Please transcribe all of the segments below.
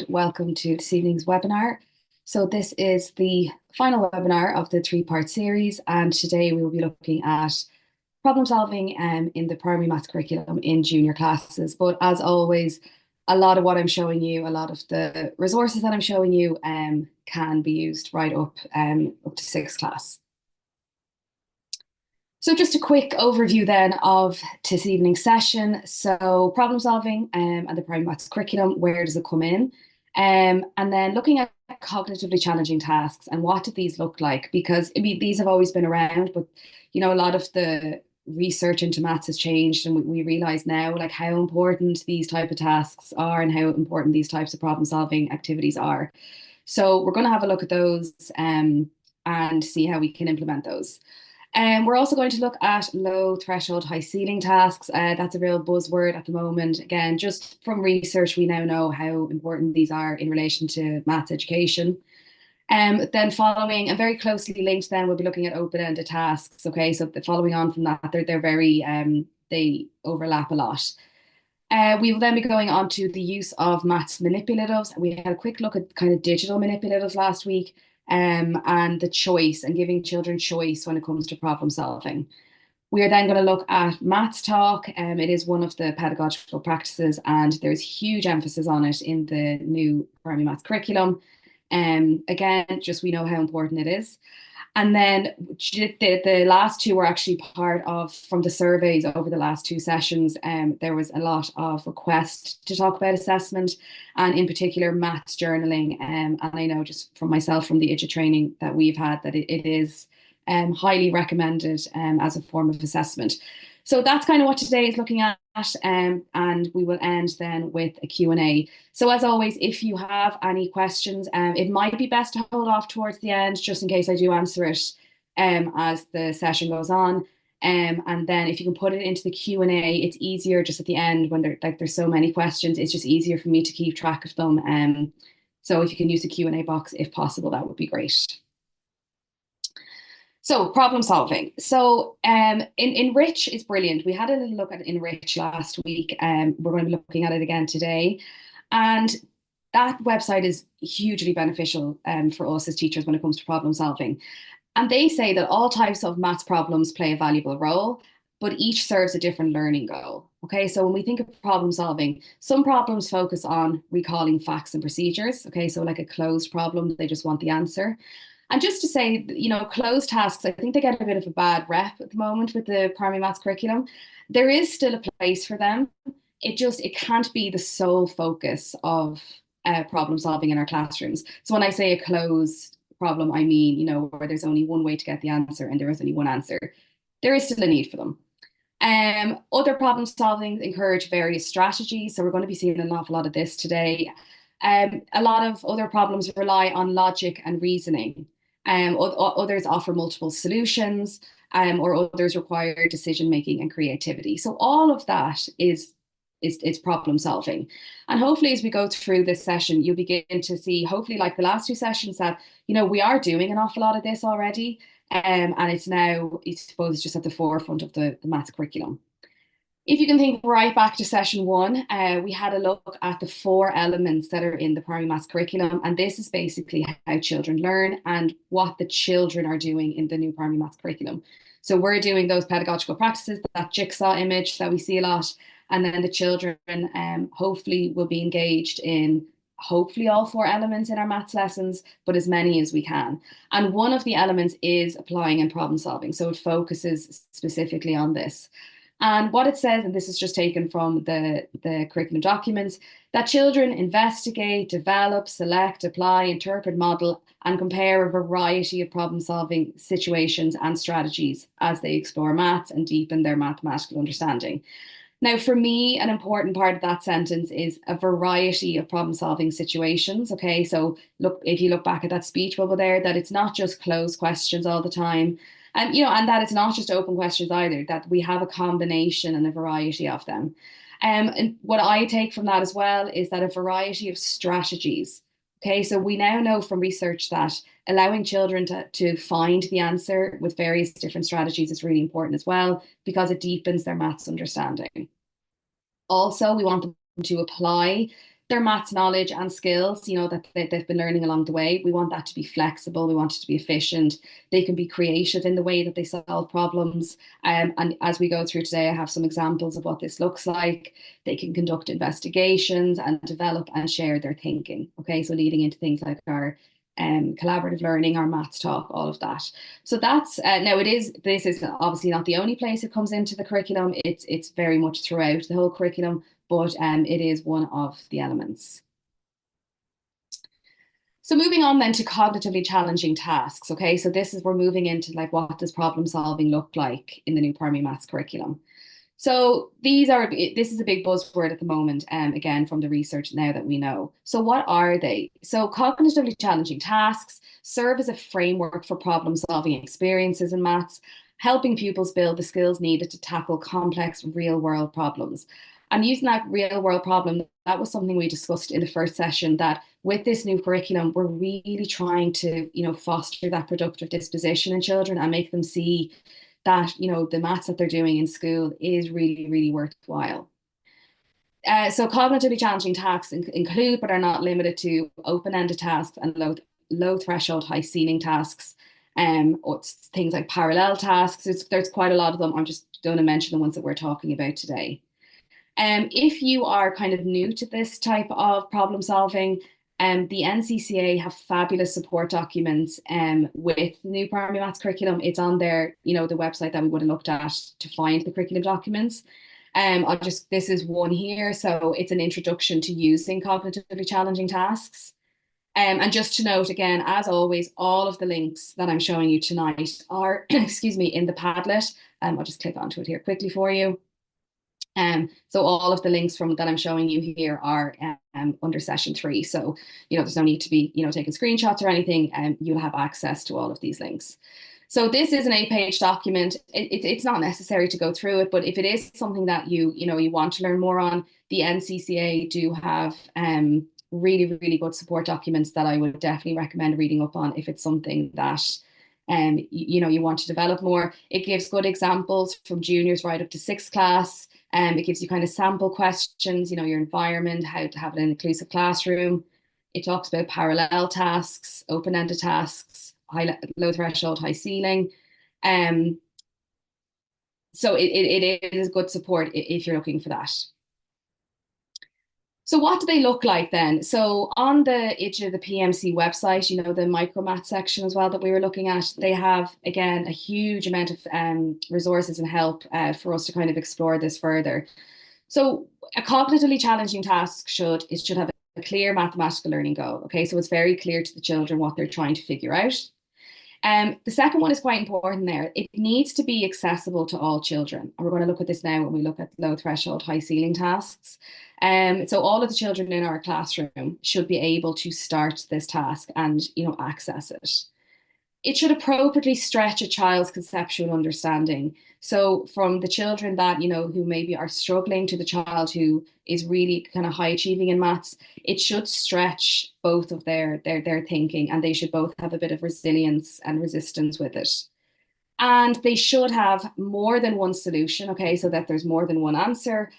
welcome to this evening's webinar. So this is the final webinar of the three-part series, and today we will be looking at problem solving in the primary maths curriculum in junior classes. But as always, a lot of what I'm showing you, a lot of the resources that I'm showing you can be used right up to sixth class. So just a quick overview then of this evening's session. So problem solving and the primary maths curriculum, where does it come in? And then looking at cognitively challenging tasks and what do these look like? Because I mean, these have always been around, but you know, a lot of the research into maths has changed, and we realize now like how important these type of tasks are and how important these types of problem solving activities are. So we're going to have a look at those and see how we can implement those. We're also going to look at low threshold, high ceiling tasks. That's a real buzzword at the moment. Again, just from research, we now know how important these are in relation to maths education. Then following, and very closely linked then, we'll be looking at open-ended tasks. Okay, so following on from that, they're very, they overlap a lot. We will then be going on to the use of maths manipulatives. We had a quick look at kind of digital manipulatives last week. And the choice and giving children choice when it comes to problem solving. We are then going to look at maths talk. It is one of the pedagogical practices, and there's huge emphasis on it in the new primary maths curriculum. Again, just we know how important it is. And then the last two were actually part of, from the surveys over the last two sessions, there was a lot of requests to talk about assessment, and in particular maths journaling. And I know just from myself, from the IJA training that we've had, that it is highly recommended as a form of assessment. So that's kind of what today is looking at, and we will end then with a Q&A. So as always, if you have any questions, it might be best to hold off towards the end, just in case I do answer it as the session goes on. And then if you can put it into the Q&A, it's easier just at the end when there's so many questions. It's just easier for me to keep track of them. So if you can use the Q&A box, if possible, that would be great. So problem solving. So Enrich is brilliant. We had a little look at Enrich last week. We're going to be looking at it again today. And that website is hugely beneficial for us as teachers when it comes to problem solving. And they say that all types of maths problems play a valuable role, but each serves a different learning goal. Okay, so when we think of problem solving, some problems focus on recalling facts and procedures. Okay, so like a closed problem, they just want the answer. And just to say, you know, closed tasks, I think they get a bit of a bad rep at the moment with the primary maths curriculum. There is still a place for them. It can't be the sole focus of problem solving in our classrooms. So when I say a closed problem, I mean, you know, where there's only one way to get the answer and there is only one answer. There is still a need for them. Other problem solving encourage various strategies. So we're going to be seeing an awful lot of this today. A lot of other problems rely on logic and reasoning. Others offer multiple solutions, or others require decision making and creativity. So all of that is problem solving. And hopefully as we go through this session, you'll begin to see, hopefully like the last two sessions, that, you know, we are doing an awful lot of this already. And it's now, I suppose, it's just at the forefront of the maths curriculum. If you can think right back to session one, we had a look at the 4 elements that are in the primary maths curriculum. And this is basically how children learn and what the children are doing in the new primary maths curriculum. So we're doing those pedagogical practices, that jigsaw image that we see a lot. And then the children hopefully will be engaged in hopefully all 4 elements in our maths lessons, but as many as we can. And one of the elements is applying and problem solving. So it focuses specifically on this. And what it says, and this is just taken from the curriculum documents, that children investigate, develop, select, apply, interpret, model, and compare a variety of problem-solving situations and strategies as they explore maths and deepen their mathematical understanding. Now, for me, an important part of that sentence is a variety of problem-solving situations. Okay, so look, if you look back at that speech bubble there, that it's not just closed questions all the time. And, you know, and that it's not just open questions either, that we have a combination and a variety of them. And what I take from that as well is that a variety of strategies. Okay, so we now know from research that allowing children to find the answer with various different strategies is really important as well, because it deepens their maths understanding. Also, we want them to apply their maths knowledge and skills, that they've been learning along the way. We want that to be flexible. We want it to be efficient. They can be creative in the way that they solve problems. And as we go through today, I have some examples of what this looks like. They can conduct investigations and develop and share their thinking. Okay, so leading into things like our collaborative learning, our maths talk, all of that. So that's now this is obviously not the only place it comes into the curriculum. It's very much throughout the whole curriculum, but it is one of the elements. So moving on then to cognitively challenging tasks. Okay, so we're moving into like, what does problem solving look like in the new primary maths curriculum? So this is a big buzzword at the moment, again, from the research now that we know. So what are they? So cognitively challenging tasks serve as a framework for problem solving experiences in maths, helping pupils build the skills needed to tackle complex real world problems. And using that real world problem, that was something we discussed in the first session, that with this new curriculum, we're really trying to, foster that productive disposition in children and make them see that, the maths that they're doing in school is really, really worthwhile. So cognitively challenging tasks include, but are not limited to, open-ended tasks and low threshold, high ceiling tasks. Or things like parallel tasks. There's quite a lot of them. I'm just going to mention the ones that we're talking about today. If you are kind of new to this type of problem solving, the NCCA have fabulous support documents with the new primary maths curriculum. It's on their, the website that we would have looked at to find the curriculum documents. This is one here. So it's an introduction to using cognitively challenging tasks. And just to note again, as always, all of the links that I'm showing you tonight are, excuse me, in the Padlet. I'll just click onto it here quickly for you. So all of the links that I'm showing you here are under session 3. So, there's no need to be, taking screenshots or anything, and you'll have access to all of these links. So this is an 8-page document. It's not necessary to go through it, but if it is something that you want to learn more on, the NCCA do have really, really good support documents that I would definitely recommend reading up on if it's something that you want to develop more. It gives good examples from juniors right up to 6th class. It gives you kind of sample questions, your environment, how to have an inclusive classroom. It talks about parallel tasks, open-ended tasks, low threshold, high ceiling. So it is good support if you're looking for that. So what do they look like then? So on the PMC website, the micromath section as well that we were looking at, they have, again, a huge amount of resources and help for us to kind of explore this further. So a cognitively challenging task should have a clear mathematical learning goal. Okay, so it's very clear to the children what they're trying to figure out. The second one is quite important there. It needs to be accessible to all children. And we're going to look at this now when we look at low threshold, high ceiling tasks. So all of the children in our classroom should be able to start this task and, access it. It should appropriately stretch a child's conceptual understanding. So from the children that, who maybe are struggling to the child who is really kind of high achieving in maths, it should stretch both of their thinking, and they should both have a bit of resilience and resistance with it. And they should have more than one solution, okay, so that there's more than one answer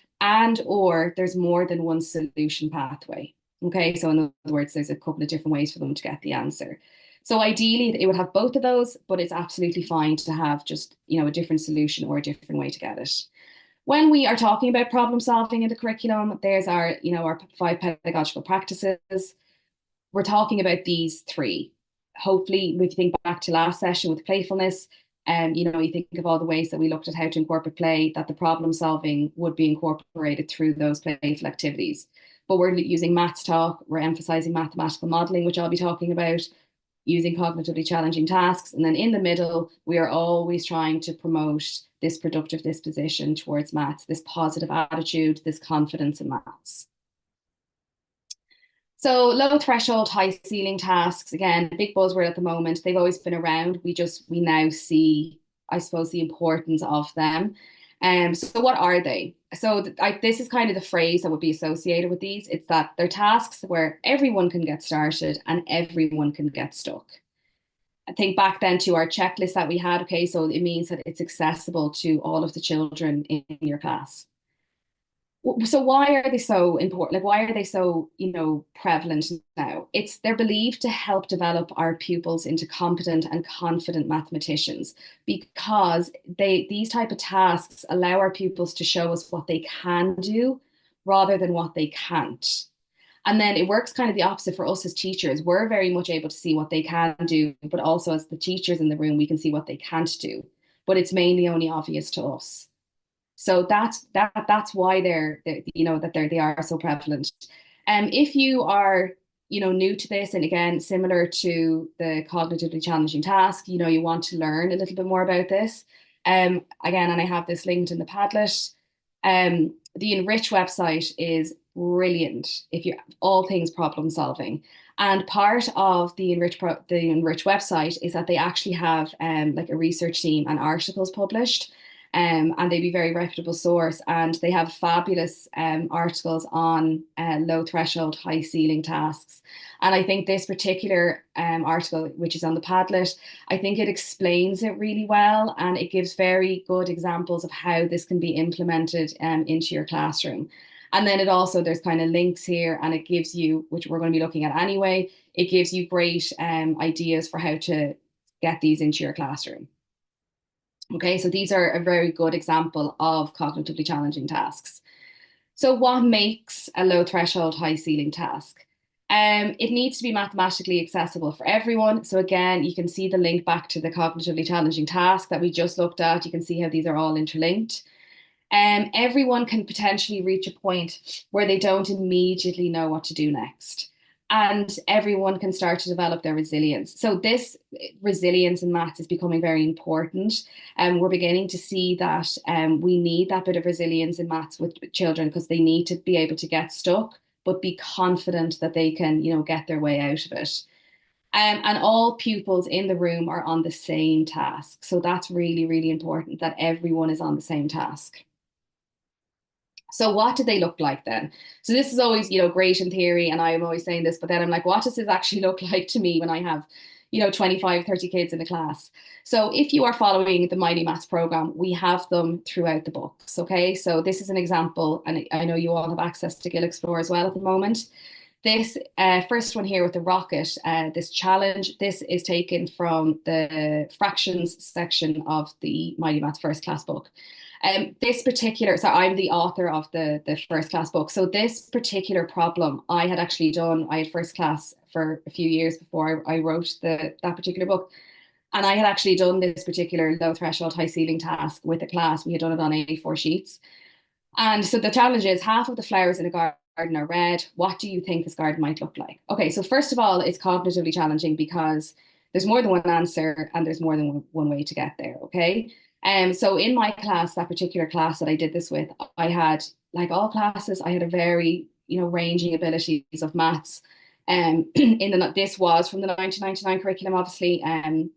or there's more than one solution pathway. Okay, so in other words, there's a couple of different ways for them to get the answer. So ideally, it would have both of those, but it's absolutely fine to have just, a different solution or a different way to get it. When we are talking about problem solving in the curriculum, there's our 5 pedagogical practices. We're talking about these 3. Hopefully, if you think back to last session with playfulness, you think of all the ways that we looked at how to incorporate play, that the problem solving would be incorporated through those playful activities. But we're using maths talk, we're emphasizing mathematical modeling, which I'll be talking about, using cognitively challenging tasks. And then in the middle, we are always trying to promote this productive disposition towards maths, this positive attitude, this confidence in maths. So low threshold, high ceiling tasks, again, big buzzword at the moment. They've always been around. We now see, I suppose, the importance of them. So what are they? So this is kind of the phrase that would be associated with these. It's that they're tasks where everyone can get started and everyone can get stuck. I think back then to our checklist that we had. Okay, so it means that it's accessible to all of the children in your class. So why are they so important? Like, why are they so, prevalent now? They're believed to help develop our pupils into competent and confident mathematicians because these type of tasks allow our pupils to show us what they can do rather than what they can't. And then it works kind of the opposite for us as teachers. We're very much able to see what they can do, but also as the teachers in the room, we can see what they can't do. But it's mainly only obvious to us. So that's why they are so prevalent. If you are new to this, and again similar to the cognitively challenging task, you want to learn a little bit more about this. Again, and I have this linked in the Padlet. The Enrich website is brilliant if you're all things problem solving. And part of the Enrich website is that they actually have like a research team and articles published. And they'd be very reputable source. And they have fabulous articles on low threshold, high ceiling tasks. And I think this particular article, which is on the Padlet, I think it explains it really well, and it gives very good examples of how this can be implemented into your classroom. And then there's kind of links here, and it gives you, which we're going to be looking at anyway, it gives you great ideas for how to get these into your classroom. Okay, so these are a very good example of cognitively challenging tasks. So what makes a low threshold, high ceiling task? It needs to be mathematically accessible for everyone. So again, you can see the link back to the cognitively challenging task that we just looked at. You can see how these are all interlinked. Everyone can potentially reach a point where they don't immediately know what to do next. And everyone can start to develop their resilience. So this resilience in maths is becoming very important. And we're beginning to see that we need that bit of resilience in maths with children because they need to be able to get stuck, but be confident that they can, get their way out of it. And all pupils in the room are on the same task. So that's really, really important that everyone is on the same task. So what do they look like then? So this is always, great in theory, and I'm always saying this, but then I'm like, what does this actually look like to me when I have, 25, 30 kids in a class? So if you are following the Mighty Maths program, we have them throughout the books, okay? So this is an example, and I know you all have access to Gill Explore as well at the moment. This first one here with the rocket, this challenge, this is taken from the fractions section of the Mighty Maths First Class book. This particular, so I'm the author of the first class book. So this particular problem I had actually done, I had first class for a few years before I wrote that particular book. And I had actually done this particular low threshold, high ceiling task with a class. We had done it on A4 sheets. And so the challenge is half of the flowers in a garden are red. What do you think this garden might look like? Okay, so first of all, it's cognitively challenging because there's more than one answer and there's more than one way to get there. Okay. So in my class, that particular class that I did this with, I had, like all classes, I had a very, ranging abilities of maths. This was from the 1999 curriculum, obviously. And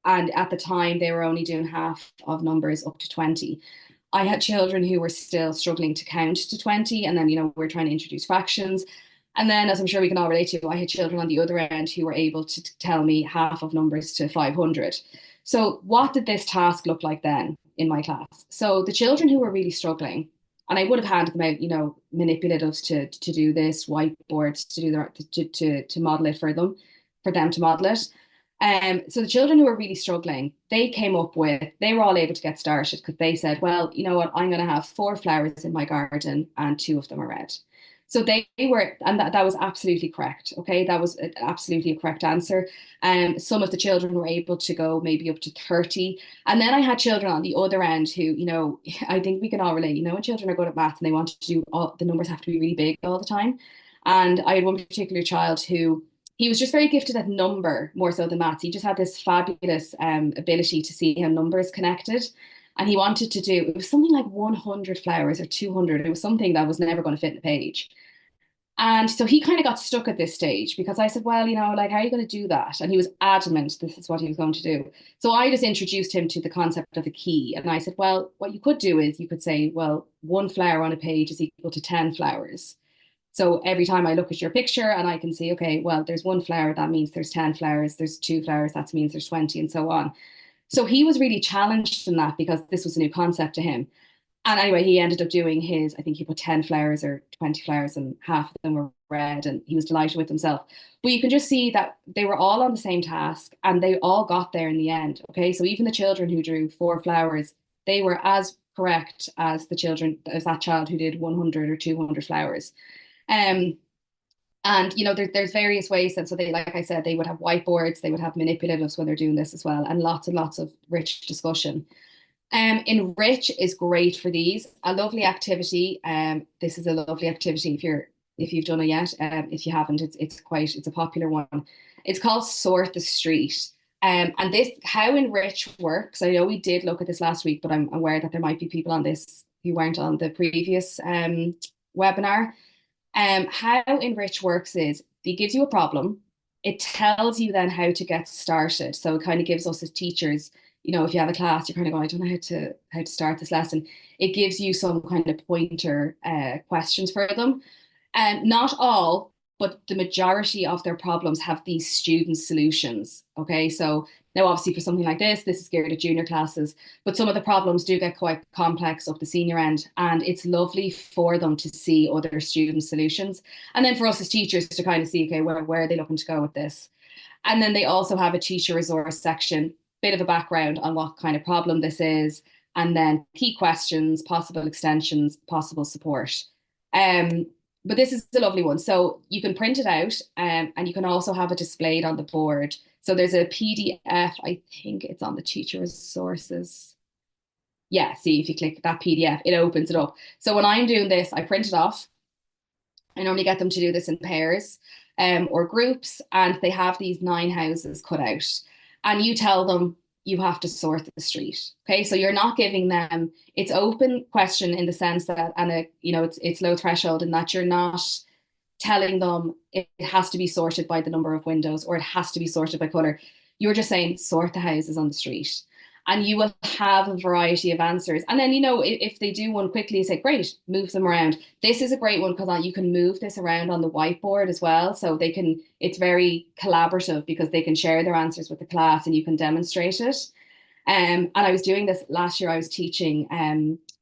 at the time, they were only doing half of numbers up to 20. I had children who were still struggling to count to 20, and then, we're trying to introduce fractions. And then, as I'm sure we can all relate to, I had children on the other end who were able to tell me half of numbers to 500. So what did this task look like then in my class? So the children who were really struggling, and I would have handed them out, manipulatives to do this, whiteboards to do to model it for them to model it. So the children who were really struggling, they were all able to get started because they said, well, you know what, I'm going to have 4 flowers in my garden and 2 of them are red. So they were, and that was absolutely correct. Okay, that was absolutely a correct answer. Some of the children were able to go maybe up to 30. And then I had children on the other end who, I think we can all relate, when children are good at maths and they want to do all the numbers have to be really big all the time. And I had one particular child who he was just very gifted at number more so than maths. He just had this fabulous ability to see how numbers connected. And he wanted to do, it was something like 100 flowers or 200. It was something that was never going to fit in the page. And so he kind of got stuck at this stage because I said, well, like, how are you going to do that? And he was adamant this is what he was going to do. So I just introduced him to the concept of the key. And I said, well, what you could do is you could say, well, 1 flower on a page is equal to 10 flowers. So every time I look at your picture and I can see, okay, well, there's 1 flower, that means there's 10 flowers, there's 2 flowers, that means there's 20, and so on. So he was really challenged in that because this was a new concept to him. And anyway, he ended up doing his, I think he put 10 flowers or 20 flowers and half of them were red and he was delighted with himself. But you can just see that they were all on the same task and they all got there in the end. Okay. So even the children who drew 4 flowers, they were as correct as the children, as that child who did 100 or 200 flowers. Um, and there's various ways. And so they, like I said, they would have whiteboards, they would have manipulatives when they're doing this as well, and lots of rich discussion. Enrich is great for these. A lovely activity. This is a lovely activity if you've done it yet. If you haven't, it's a popular one. It's called Sort the Street. And this how Enrich works. I know we did look at this last week, but I'm aware that there might be people on this who weren't on the previous webinar. How Enrich works is it gives you a problem. It tells you then how to get started. So it kind of gives us as teachers, if you have a class, you're kind of going, I don't know how to start this lesson. It gives you some kind of pointer questions for them. And not all, but the majority of their problems have these student solutions. Okay, so now obviously for something like this is geared at junior classes, but some of the problems do get quite complex up the senior end, and it's lovely for them to see other student solutions. And then for us as teachers to kind of see, okay, where are they looking to go with this? And then they also have a teacher resource section, bit of a background on what kind of problem this is, and then key questions, possible extensions, possible support. Um, but this is a lovely one. So you can print it out, and you can also have it displayed on the board. So there's a PDF, I think it's on the teacher resources. Yeah, see if you click that PDF, it opens it up. So when I'm doing this, I print it off. I normally get them to do this in pairs or groups, and they have these 9 houses cut out. And you tell them you have to sort the street. Okay, so you're not giving them, it's open question in the sense that, and it's low threshold in that you're not telling them it has to be sorted by the number of windows or it has to be sorted by color. You're just saying sort the houses on the street. And you will have a variety of answers. And then, if they do one quickly, say, great, move them around. This is a great one because you can move this around on the whiteboard as well. So it's very collaborative because they can share their answers with the class and you can demonstrate it. And I was doing this last year. I was teaching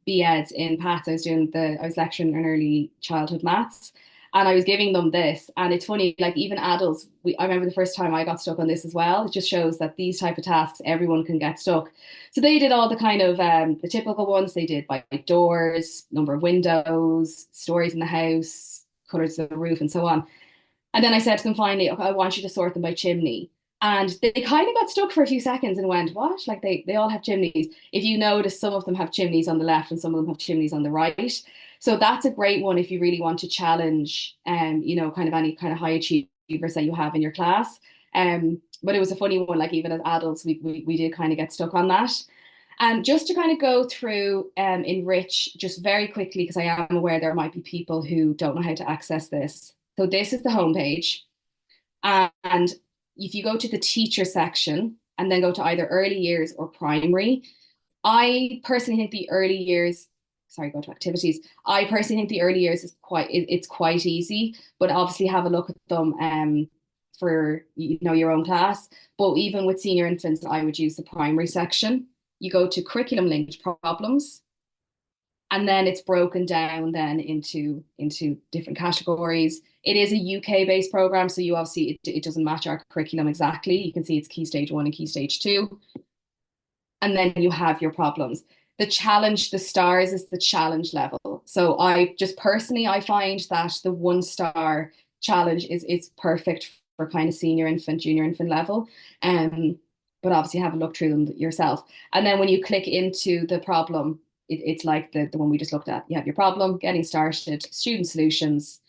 BEds in PATS. I was lecturing in early childhood maths, and I was giving them this. And it's funny, like even adults, I remember the first time I got stuck on this as well. It just shows that these type of tasks, everyone can get stuck. So they did all the kind of the typical ones. They did by doors, number of windows, stories in the house, colors of the roof, and so on. And then I said to them finally, okay, I want you to sort them by chimney. And they kind of got stuck for a few seconds and went, what? Like they all have chimneys. If you notice, some of them have chimneys on the left and some of them have chimneys on the right. So that's a great one if you really want to challenge, kind of any kind of high achievers that you have in your class. But it was a funny one, like even as adults, we did kind of get stuck on that. And just to kind of go through Enrich just very quickly, because I am aware there might be people who don't know how to access this. So this is the homepage. And if you go to the teacher section and then go to either early years or primary, I personally think the early years, sorry, go to activities. I personally think the early years it's quite easy, but obviously have a look at them for your own class. But even with senior infants, I would use the primary section. You go to curriculum linked problems, and then it's broken down then into different categories. It is a UK based program, so you obviously it doesn't match our curriculum exactly. You can see it's key stage 1 and key stage 2, and then you have your problems. The challenge, the stars is the challenge level. So I just personally I find that the 1 star challenge is perfect for kind of senior infant, junior infant level. But obviously have a look through them yourself. And then when you click into the problem, it's like the one we just looked at. You have your problem, getting started, student solutions.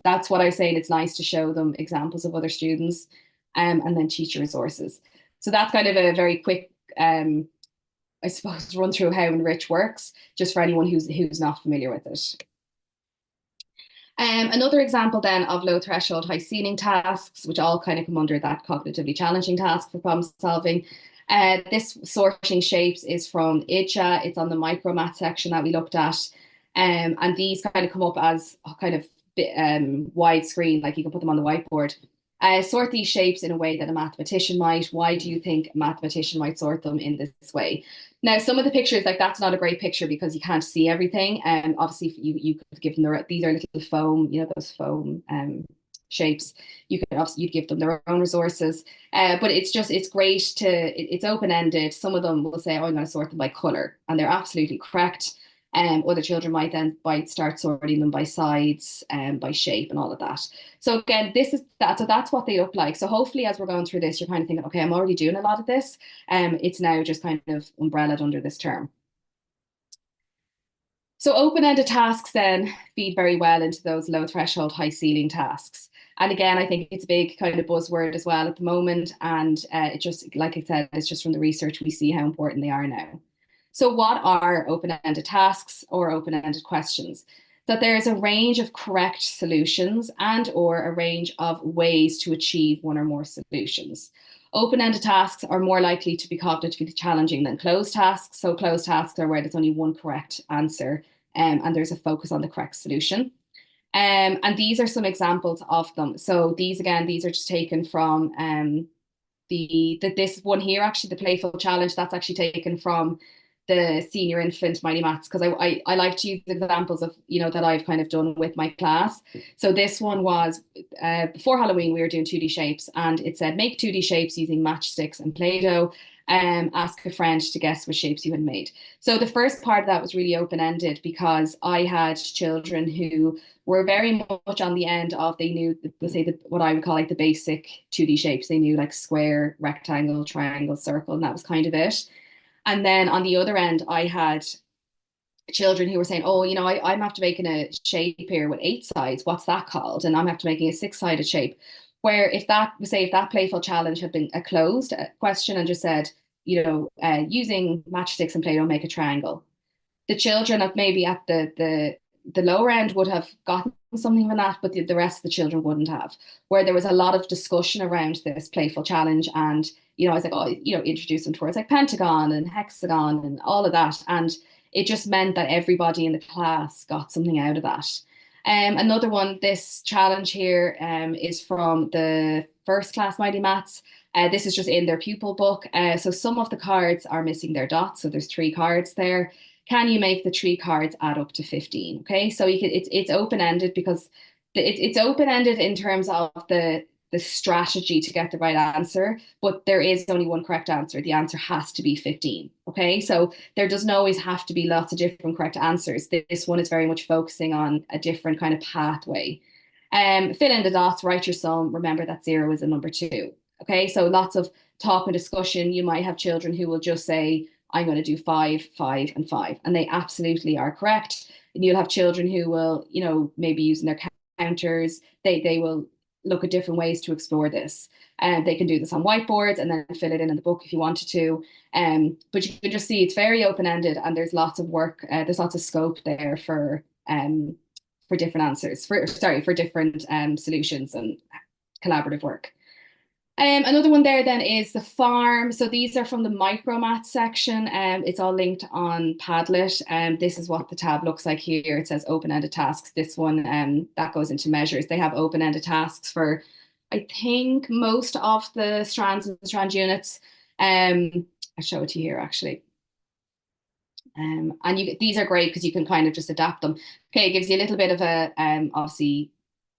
That's what I say. And it's nice to show them examples of other students, and then teacher resources. So that's kind of a very quick, I suppose, run through how Enrich works, just for anyone who's not familiar with it. Another example then of low threshold, high ceiling tasks, which all kind of come under that cognitively challenging task for problem solving. This sorting shapes is from IDJA. It's on the micromath section that we looked at. And these kind of come up as a kind of wide screen, like you can put them on the whiteboard. Sort these shapes in a way that a mathematician might. Why do you think a mathematician might sort them in this way? Now, some of the pictures, like that's not a great picture because you can't see everything. And obviously, you could give them these are little foam, those foam shapes. You could obviously you'd give them their own resources. But it's great it's open ended. Some of them will say, "Oh, I'm going to sort them by color," and they're absolutely correct. Other children might start sorting them by sides and by shape and all of that. So again, this is that. So that's what they look like. So hopefully, as we're going through this, you're kind of thinking, okay, I'm already doing a lot of this. It's now just kind of umbrellaed under this term. So open-ended tasks then feed very well into those low threshold, high ceiling tasks. And again, I think it's a big kind of buzzword as well at the moment. And it just, like I said, it's just from the research we see how important they are now. So what are open-ended tasks or open-ended questions? That there is a range of correct solutions and or a range of ways to achieve one or more solutions. Open-ended tasks are more likely to be cognitively challenging than closed tasks. So closed tasks are where there's only one correct answer and there's a focus on the correct solution. And these are some examples of them. So these are just taken from this one here, actually, the playful challenge, that's actually taken from the senior infant Mighty Maths, because I like to use examples of, that I've kind of done with my class. So this one was before Halloween, we were doing 2D shapes, and it said, make 2D shapes using matchsticks and Play-Doh. Ask a friend to guess what shapes you had made. So the first part of that was really open-ended because I had children who were very much on the end of, they knew, let's say, what I would call like the basic 2D shapes. They knew like square, rectangle, triangle, circle, and that was kind of it. And then on the other end, I had children who were saying, oh, I'm after making a shape here with 8 sides. What's that called? And I'm after making a 6-sided shape. Where if that playful challenge had been a closed question and just said, using matchsticks and Play-Doh make a triangle, the children maybe at the lower end would have gotten something from that, but the rest of the children wouldn't have. Where there was a lot of discussion around this playful challenge, and I was like, oh, introduce them towards like pentagon and hexagon and all of that, and it just meant that everybody in the class got something out of that. Another one, this challenge here is from the first class Mighty Maths. This is just in their pupil book. So some of the cards are missing their dots. So there's 3 cards there. Can you make the 3 cards add up to 15? Okay, so it's open-ended because it's open-ended in terms of the strategy to get the right answer, but there is only one correct answer. The answer has to be 15. Okay, so there doesn't always have to be lots of different correct answers. This one is very much focusing on a different kind of pathway. Fill in the dots, write your sum. Remember that 0 is a number 2. Okay, so lots of talk and discussion. You might have children who will just say, I'm going to do 5, 5, and 5. And they absolutely are correct. And you'll have children who will, maybe using their counters, they will look at different ways to explore this. And they can do this on whiteboards and then fill it in the book if you wanted to. But you can just see it's very open-ended and there's lots of work, there's lots of scope there for different answers, for different solutions and collaborative work. Another one there then is the farm. So these are from the micromath section. It's all linked on Padlet. This is what the tab looks like here. It says open-ended tasks. This one that goes into measures. They have open-ended tasks for, I think, most of the strands and strand units. I'll show it to you here actually. And these are great because you can kind of just adapt them. Okay, it gives you a little bit of a obviously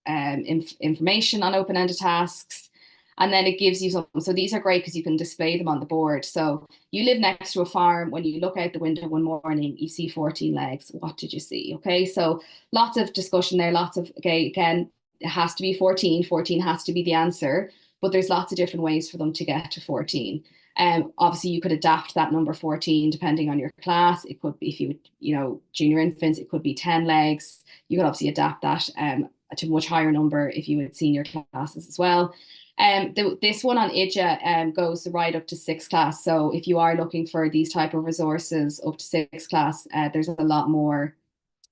information on open-ended tasks. And then it gives you something. So these are great because you can display them on the board. So you live next to a farm. When you look out the window one morning, you see 14 legs. What did you see? Okay, so lots of discussion there. Lots of, okay, again, it has to be 14. 14 has to be the answer. But there's lots of different ways for them to get to 14. Obviously, you could adapt that number 14 depending on your class. It could be, if you junior infants, it could be 10 legs. You could obviously adapt that to a much higher number if you had senior classes as well. This one on IDGA goes right up to 6th class. So if you are looking for these type of resources up to 6th class, there's a lot more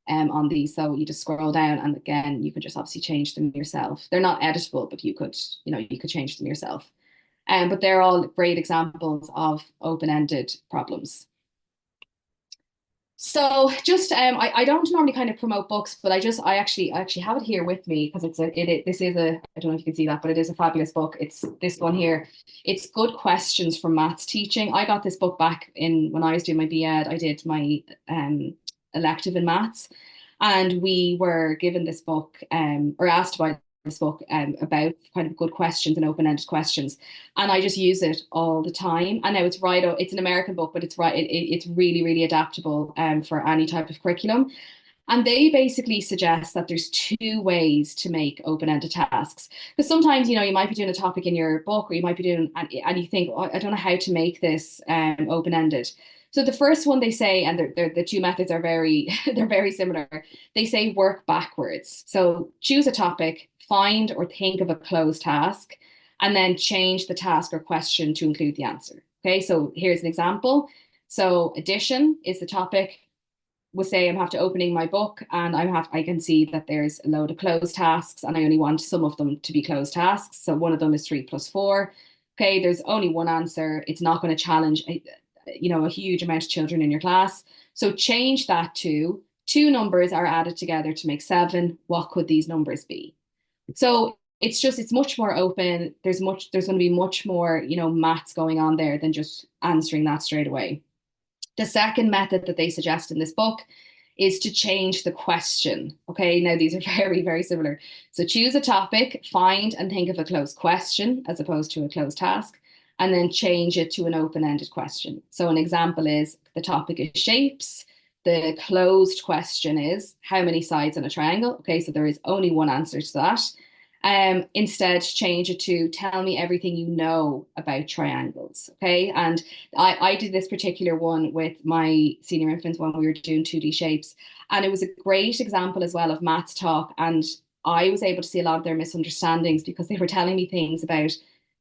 on these. So you just scroll down and again, you can just obviously change them yourself. They're not editable, but you could change them yourself. But they're all great examples of open-ended problems. So just I don't normally kind of promote books, but I actually have it here with me because this is a I don't know if you can see that, but it is a fabulous book. It's this one here. It's Good Questions for Maths Teaching. I got this book back in when I was doing my B.Ed. I did my elective in maths, and we were given this book or asked about this book about kind of good questions and open-ended questions, and I just use it all the time. And now it's right. It's an American book, but it's right. It's really, really adaptable for any type of curriculum. And they basically suggest that there's two ways to make open-ended tasks. Because sometimes, you might be doing a topic in your book, or you might be doing, and you think, oh, I don't know how to make this open-ended. So the first one they say, and the two methods are very, they're very similar. They say work backwards. So choose a topic, find or think of a closed task, and then change the task or question to include the answer. Okay, so here's an example. So addition is the topic. Will say I'm have to opening my book and I can see that there's a load of closed tasks and I only want some of them to be closed tasks. So one of them is 3 plus 4. Okay, there's only one answer. It's not going to challenge a huge amount of children in your class. So change that to two numbers are added together to make 7. What could these numbers be? So it's much more open. There's going to be much more, maths going on there than just answering that straight away. The second method that they suggest in this book is to change the question. Okay, now these are very, very similar. So choose a topic, find and think of a closed question as opposed to a closed task, and then change it to an open-ended question. So an example is the topic is shapes. The closed question is how many sides in a triangle? Okay, so there is only one answer to that. Instead, change it to tell me everything you know about triangles. Okay. And I did this particular one with my senior infants when we were doing 2D shapes. And it was a great example as well of maths talk. And I was able to see a lot of their misunderstandings because they were telling me things about,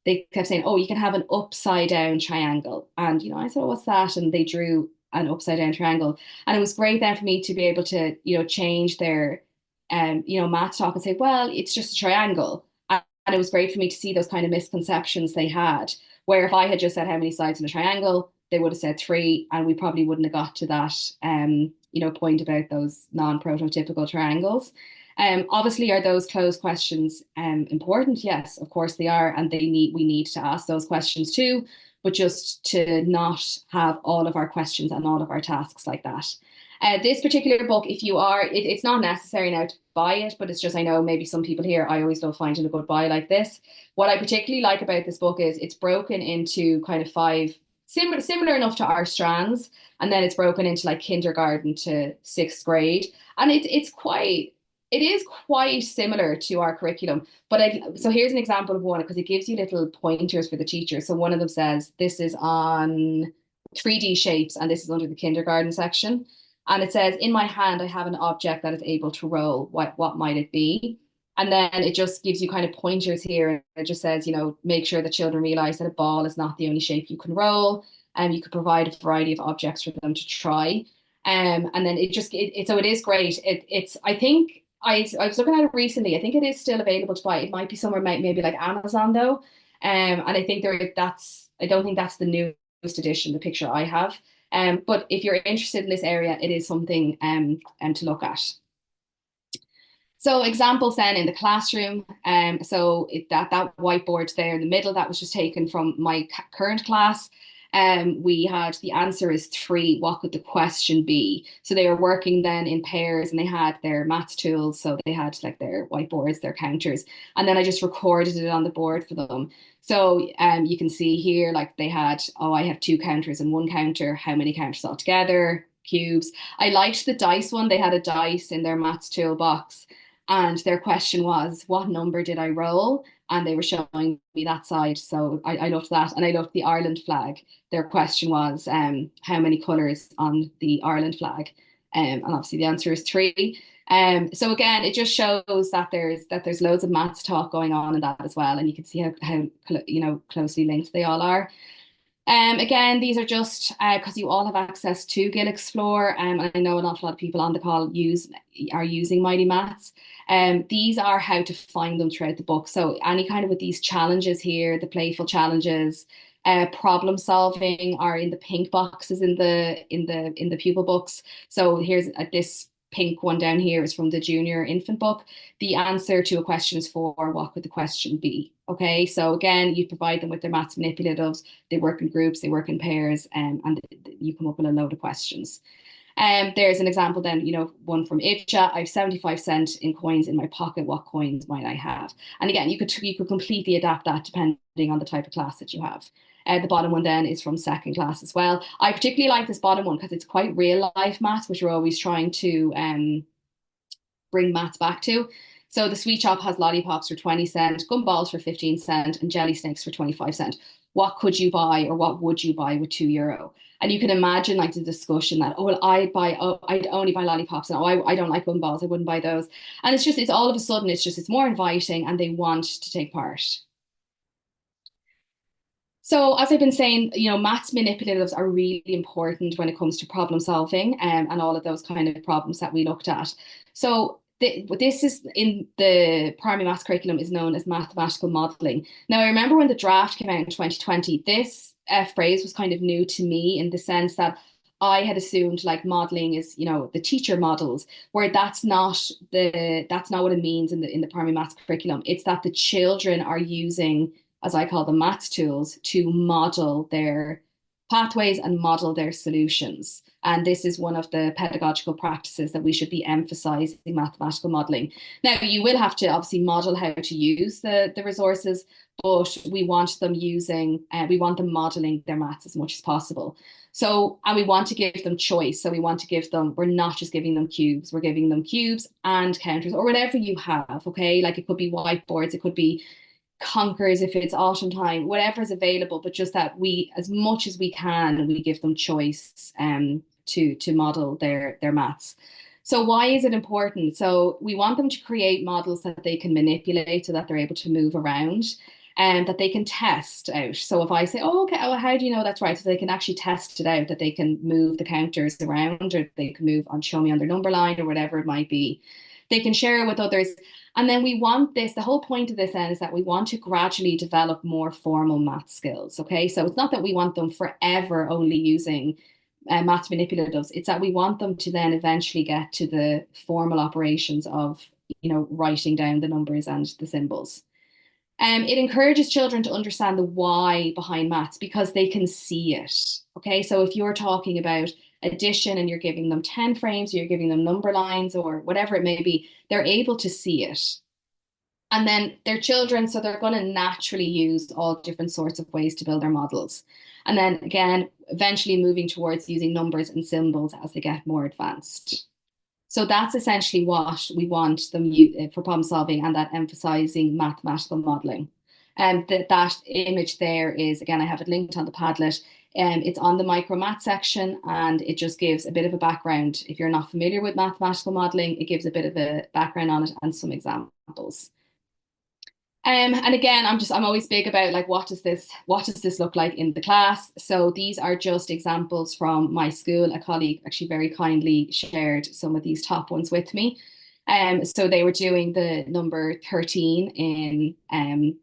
they kept saying, oh, you can have an upside down triangle. And, I said, oh, what's that? And they drew an upside down triangle. And it was great then for me to be able to, change their maths talk and say, well, it's just a triangle. And it was great for me to see those kind of misconceptions they had, where if I had just said how many sides in a triangle, they would have said 3, and we probably wouldn't have got to that, point about those non-prototypical triangles. Obviously, are those closed questions important? Yes, of course they are, and we need to ask those questions too, but just to not have all of our questions and all of our tasks like that. This particular book, if you are, it's not necessary now to buy it, but it's just, I know maybe some people here, I always love finding a good buy like this. What I particularly like about this book is it's broken into kind of 5, similar enough to our strands, and then it's broken into like kindergarten to 6th grade. And it is quite similar to our curriculum. So here's an example of one because it gives you little pointers for the teacher. So one of them says, this is on 3D shapes, and this is under the kindergarten section. And it says, in my hand, I have an object that is able to roll. What might it be? And then it just gives you kind of pointers here. It just says, make sure that children realize that a ball is not the only shape you can roll. And you could provide a variety of objects for them to try. And then so it is great. I think I was looking at it recently. I think it is still available to buy. It might be somewhere maybe like Amazon though. And I think I don't think that's the newest edition, the picture I have. But if you're interested in this area, it is something to look at. So examples then in the classroom. That whiteboard there in the middle, that was just taken from my current class. We had the answer is 3. What could the question be? So they were working then in pairs and they had their maths tools. So they had like their whiteboards, their counters, and then I just recorded it on the board for them. So you can see here, like they had, oh, I have 2 counters and 1 counter. How many counters altogether? Cubes. I liked the dice one. They had a dice in their maths toolbox. And their question was, what number did I roll? And they were showing me that side. So I loved that. And I loved the Ireland flag. Their question was, how many colours on the Ireland flag? And obviously the answer is 3. So again, it just shows that there's loads of maths talk going on in that as well. And you can see how closely linked they all are. Again, these are just because you all have access to Gill Explore. And I know an awful lot of people on the call are using Mighty Maths. These are how to find them throughout the book. So any kind of with these challenges here, the playful challenges, problem solving are in the pink boxes in the pupil books. So here's this pink one down here is from the junior infant book. The answer to a question is 4. What could the question be? Okay, so again, you provide them with their maths manipulatives. They work in groups, they work in pairs, and you come up with a load of questions. There's an example then, one from Itcha. I have 75 cents in coins in my pocket. What coins might I have? And again, you could completely adapt that depending on the type of class that you have. The bottom one then is from second class as well. I particularly like this bottom one because it's quite real life maths, which we're always trying to bring maths back to. So the sweet shop has lollipops for 20 cents, gumballs for 15 cents, and jelly snakes for 25 cents. What could you buy or what would you buy with €2? And you can imagine like the discussion that, oh, well, I'd only buy lollipops, and I don't like gumballs, I wouldn't buy those. And it's all of a sudden, it's more inviting and they want to take part. So as I've been saying, maths manipulatives are really important when it comes to problem solving and all of those kind of problems that we looked at. So this is in the primary maths curriculum is known as mathematical modeling. Now, I remember when the draft came out in 2020, this phrase was kind of new to me in the sense that I had assumed like modeling is, the teacher models, where that's not what it means in the primary maths curriculum. It's that the children are using, as I call them, maths tools to model their pathways and model their solutions. And this is one of the pedagogical practices that we should be emphasizing mathematical modeling. Now, you will have to obviously model how to use the resources, but we want them modeling their maths as much as possible. So, and we want to give them choice. So we're not just giving them cubes, we're giving them cubes and counters or whatever you have, okay? Like it could be whiteboards, it could be conkers if it's autumn time, whatever is available, but just that we, as much as we can, we give them choice to model their maths. So why is it important? So we want them to create models that they can manipulate so that they're able to move around and that they can test out. So if I say, oh, okay, well, how do you know that's right? So they can actually test it out, that they can move the counters around or they can move on, show me on their number line or whatever it might be. They can share it with others. And then we want this, the whole point of this then is that we want to gradually develop more formal math skills. Okay, so it's not that we want them forever only using maths manipulatives. It's that we want them to then eventually get to the formal operations of, writing down the numbers and the symbols. It encourages children to understand the why behind maths because they can see it. Okay, so if you're talking about addition and you're giving them 10 frames, or you're giving them number lines or whatever it may be, they're able to see it. And then they're children, so they're going to naturally use all different sorts of ways to build their models. And then again, eventually moving towards using numbers and symbols as they get more advanced. So that's essentially what we want them for problem solving and that emphasizing mathematical modeling. And that image there is, again, I have it linked on the Padlet. It's on the micro math section and it just gives a bit of a background. If you're not familiar with mathematical modeling, it gives a bit of a background on it and some examples. And again, I'm always big about like what does this look like in the class? So these are just examples from my school. A colleague actually very kindly shared some of these top ones with me. So they were doing the number 13 in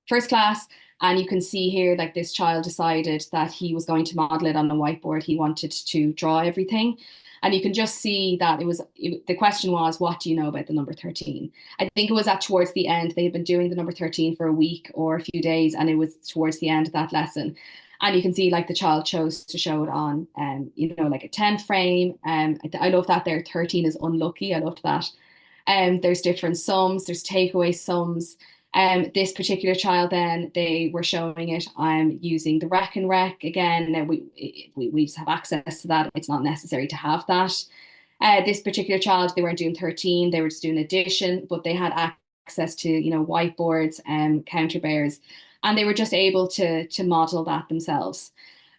first class. And you can see here, like this child decided that he was going to model it on a whiteboard. He wanted to draw everything. And you can just see that the question was, what do you know about the number 13? I think it was towards the end. They had been doing the number 13 for a week or a few days, and it was towards the end of that lesson. And you can see like the child chose to show it on, like a 10 frame. I love that there. 13 is unlucky. I loved that. There's different sums. There's takeaway sums. This particular child, then they were showing it. I'm using the Reckon Rec again. Now we just have access to that. It's not necessary to have that. This particular child, they weren't doing 13. They were just doing addition, but they had access to whiteboards and counter bears, and they were just able to model that themselves.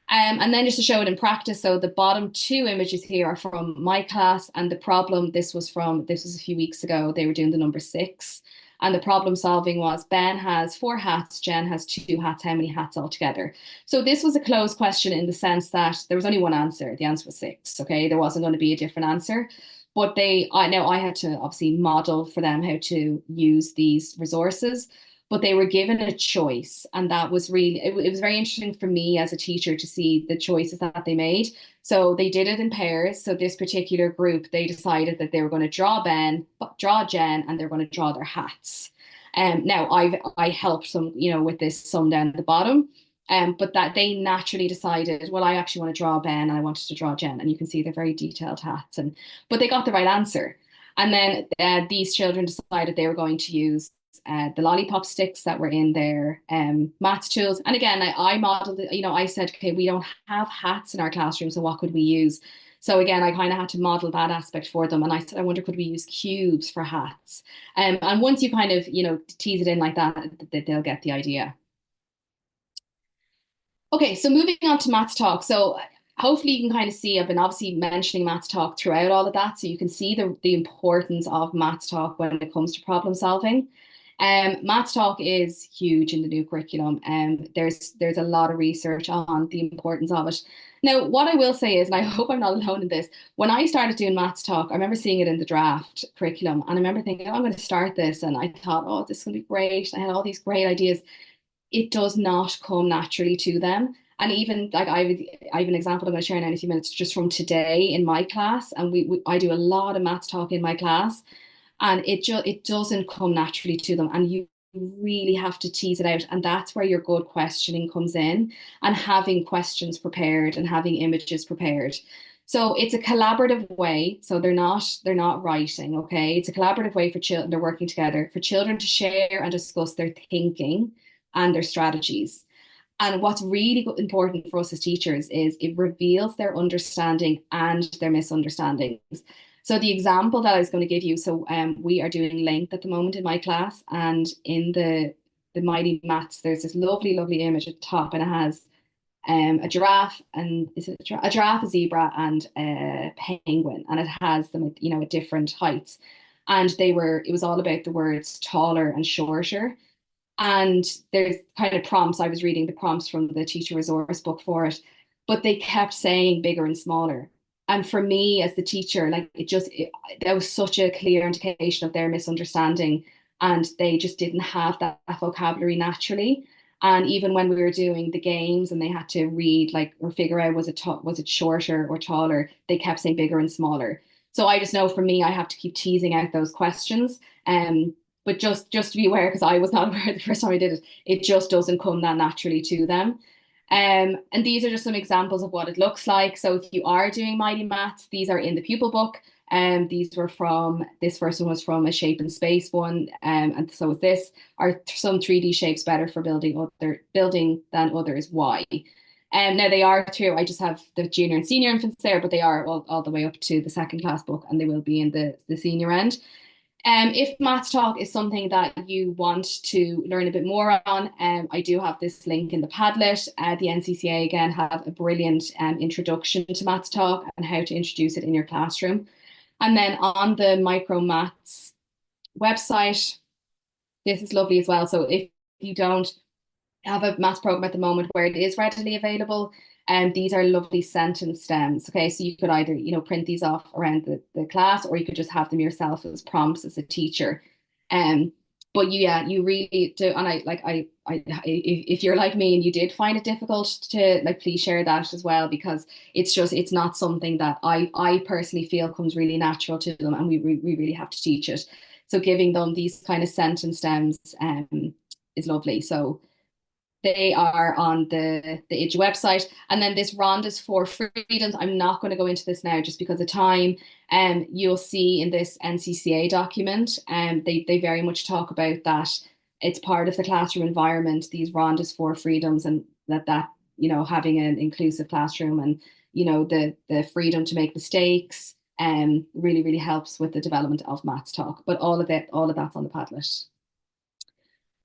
And then just to show it in practice, so the bottom two images here are from my class, and the problem, this was a few weeks ago. They were doing the number 6. And the problem solving was Ben has 4 hats, Jen has 2 hats. How many hats altogether? So this was a closed question in the sense that there was only one answer. The answer was 6. Okay, there wasn't going to be a different answer. But I had to obviously model for them how to use these resources, but they were given a choice. And that was really, it was very interesting for me as a teacher to see the choices that they made. So they did it in pairs. So this particular group, they decided that they were going to draw Ben, draw Jen, and they're going to draw their hats. Now I helped them, with this sum down at the bottom. But that they naturally decided, well, I actually want to draw Ben and I wanted to draw Jen. And you can see they're very detailed hats. But they got the right answer. And then these children decided they were going to use the lollipop sticks that were in their maths tools. And again, I modeled it, I said, okay, we don't have hats in our classroom, so what could we use? So again, I kind of had to model that aspect for them. And I said, I wonder, could we use cubes for hats? And once you kind of, tease it in like that, they'll get the idea. Okay, so moving on to Maths Talk. So hopefully you can kind of see, I've been obviously mentioning Maths Talk throughout all of that. So you can see the importance of Maths Talk when it comes to problem solving. Maths Talk is huge in the new curriculum, and there's a lot of research on the importance of it. Now, what I will say is, and I hope I'm not alone in this, when I started doing Maths Talk, I remember seeing it in the draft curriculum, and I remember thinking, oh, I'm going to start this, and I thought, oh, this is going to be great. I had all these great ideas. It does not come naturally to them. And even like I have an example I'm going to share in a few minutes just from today in my class. And I do a lot of Maths Talk in my class, and it doesn't come naturally to them. And you really have to tease it out. And that's where your good questioning comes in, and having questions prepared and having images prepared. So it's a collaborative way. So they're not writing, okay? It's a collaborative way for children, they're working together for children to share and discuss their thinking and their strategies. And what's really important for us as teachers is it reveals their understanding and their misunderstandings. So the example that I was going to give you, so we are doing length at the moment in my class, and in the Mighty Maths, there's this lovely, lovely image at the top, and it has a giraffe, and is it a giraffe, a zebra, and a penguin, and it has them at, at different heights. And it was all about the words taller and shorter. And there's kind of prompts. I was reading the prompts from the teacher resource book for it, but they kept saying bigger and smaller. And for me as the teacher, like that was such a clear indication of their misunderstanding. And they just didn't have that vocabulary naturally. And even when we were doing the games and they had to read like or figure out was it shorter or taller, they kept saying bigger and smaller. So I just know for me, I have to keep teasing out those questions. But just to be aware, because I was not aware the first time I did it, it just doesn't come that naturally to them. And these are just some examples of what it looks like. So if you are doing Mighty Maths, these are in the pupil book. This first one was from a shape and space one. And so is this. Are some 3D shapes better for building than others? Why? Now they are true. I just have the junior and senior infants there, but they are all the way up to the second class book, and they will be in the senior end. If Maths Talk is something that you want to learn a bit more on, I do have this link in the Padlet. The NCCA again have a brilliant introduction to Maths Talk and how to introduce it in your classroom. And then on the Micro Maths website, this is lovely as well. So if you don't have a maths program at the moment where it is readily available, and these are lovely sentence stems. Okay, so you could either print these off around the class, or you could just have them yourself as prompts as a teacher. But you really do. And if you're like me and you did find it difficult to please share that as well, because it's not something that I personally feel comes really natural to them, and we really have to teach it. So giving them these kind of sentence stems is lovely. So they are on the IDGE website. And then this Rhonda's 4 Freedoms, I'm not going to go into this now just because of time. You'll see in this NCCA document, they very much talk about that it's part of the classroom environment, these Rhonda's 4 Freedoms, and that having an inclusive classroom and the freedom to make mistakes really, really helps with the development of Maths Talk. But all of that's on the Padlet.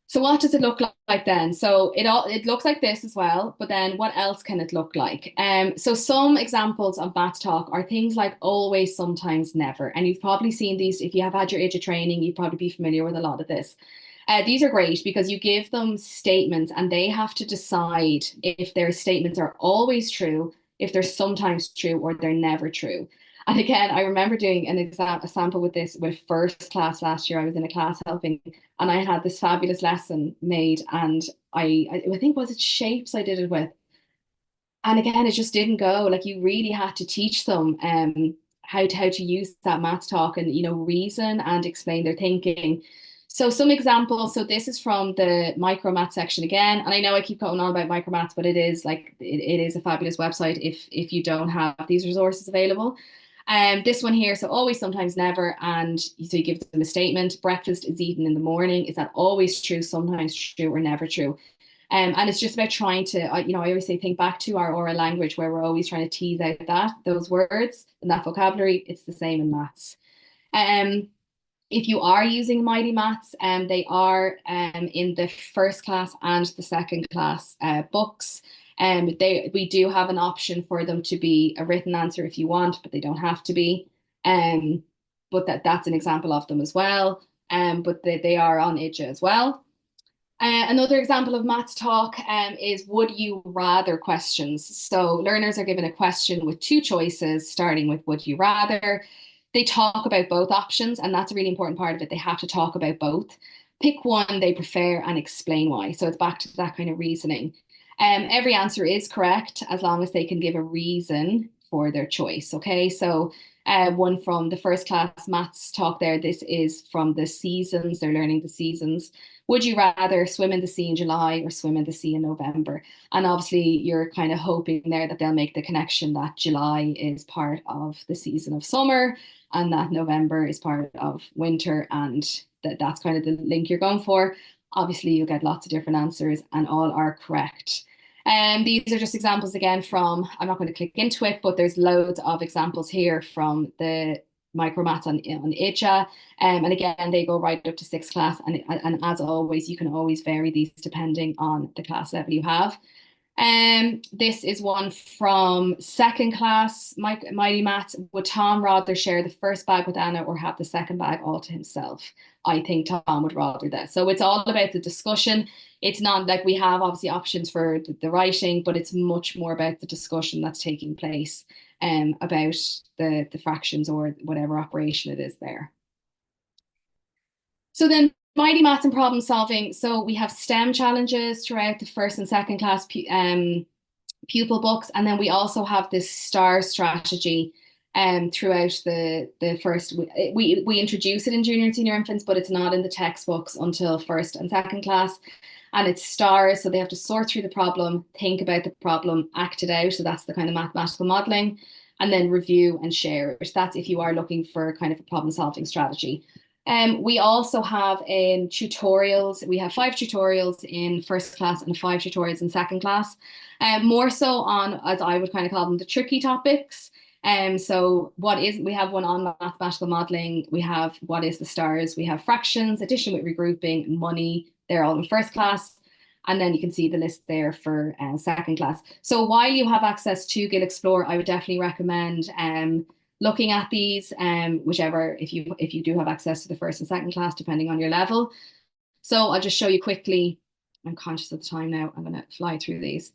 So what does it look like then? So it looks like this as well, but then what else can it look like? So some examples of math talk are things like always, sometimes, never. And you've probably seen these if you have had your IDGE training, you'd probably be familiar with a lot of this. These are great because you give them statements and they have to decide if their statements are always true, if they're sometimes true, or they're never true. And again, I remember doing a sample with this with first class last year. I was in a class helping, and I had this fabulous lesson made, and I think was it shapes I did it with, and again, it just didn't go. Like you really had to teach them how to use that math talk and reason and explain their thinking. So some examples. So this is from the micro math section again, and I know I keep going on about micro maths, but it is like it is a fabulous website if you don't have these resources available. This one here, so always, sometimes, never, and so you give them a statement. Breakfast is eaten in the morning. Is that always true, sometimes true, or never true? And it's just about trying to, I always say, think back to our oral language where we're always trying to tease out those words and that vocabulary. It's the same in maths. Um, if you are using Mighty Maths, they are in the first class and the second class books. We do have an option for them to be a written answer if you want, but they don't have to be. Um, but that's an example of them as well. But they are on IDGE as well. Another example of maths talk is would you rather questions. So learners are given a question with two choices, starting with would you rather. They talk about both options, and that's a really important part of it. They have to talk about both. Pick one they prefer and explain why. So it's back to that kind of reasoning. Every answer is correct as long as they can give a reason for their choice. Okay, so one from the first class maths talk there. This is from the seasons. They're learning the seasons. Would you rather swim in the sea in July or swim in the sea in November? And obviously, you're kind of hoping there that they'll make the connection that July is part of the season of summer and that November is part of winter, and that's kind of the link you're going for. Obviously, you'll get lots of different answers, and all are correct. And these are just examples again from, I'm not going to click into it, but there's loads of examples here from the micromaths on IDGE. And again, they go right up to sixth class. And as always, you can always vary these depending on the class level you have. This is one from second class, Mighty Maths. Would Tom rather share the first bag with Anna or have the second bag all to himself? I think Tom would rather that. So it's all about the discussion. It's not like we have obviously options for the writing, but it's much more about the discussion that's taking place about the fractions or whatever operation it is there. So then Mighty Maths and problem solving. So we have STEM challenges throughout the first and second class pupil books. And then we also have this STAR strategy throughout the first. We introduce it in junior and senior infants, but it's not in the textbooks until first and second class. And it's STARS, so they have to sort through the problem, think about the problem, act it out. So that's the kind of mathematical modeling, and then review and share. That's if you are looking for kind of a problem solving strategy. We also have in tutorials, we have 5 tutorials in first class and 5 tutorials in second class. More so on, as I would kind of call them, the tricky topics. So we have one on mathematical modeling, we have what is the stars, we have fractions, addition with regrouping, money, they're all in first class. And then you can see the list there for second class. So while you have access to Gill Explore, I would definitely recommend looking at these, whichever, if you do have access to the first and second class, depending on your level. So I'll just show you quickly. I'm conscious of the time now. I'm going to fly through these.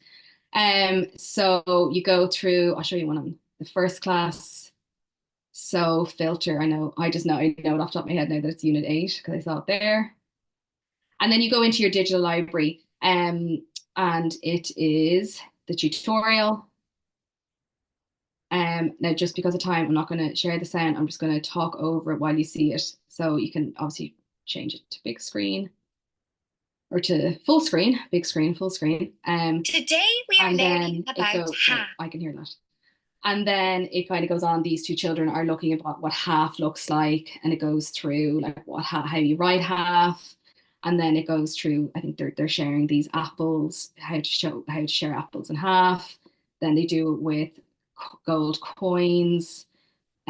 So you go through, I'll show you one on the first class. So filter, I know it off the top of my head now that it's unit 8 because I saw it there. And then you go into your digital library, and it is the tutorial. Now, just because of time, I'm not going to share the sound. I'm just going to talk over it while you see it. So you can obviously change it to big screen or to full screen, big screen, full screen. Today we are learning about half. I can hear that. And then it kind of goes on. These two children are looking at what half looks like, and it goes through like how you write half, and then it goes through. I think they're sharing these apples, how to share apples in half. Then they do it with gold coins.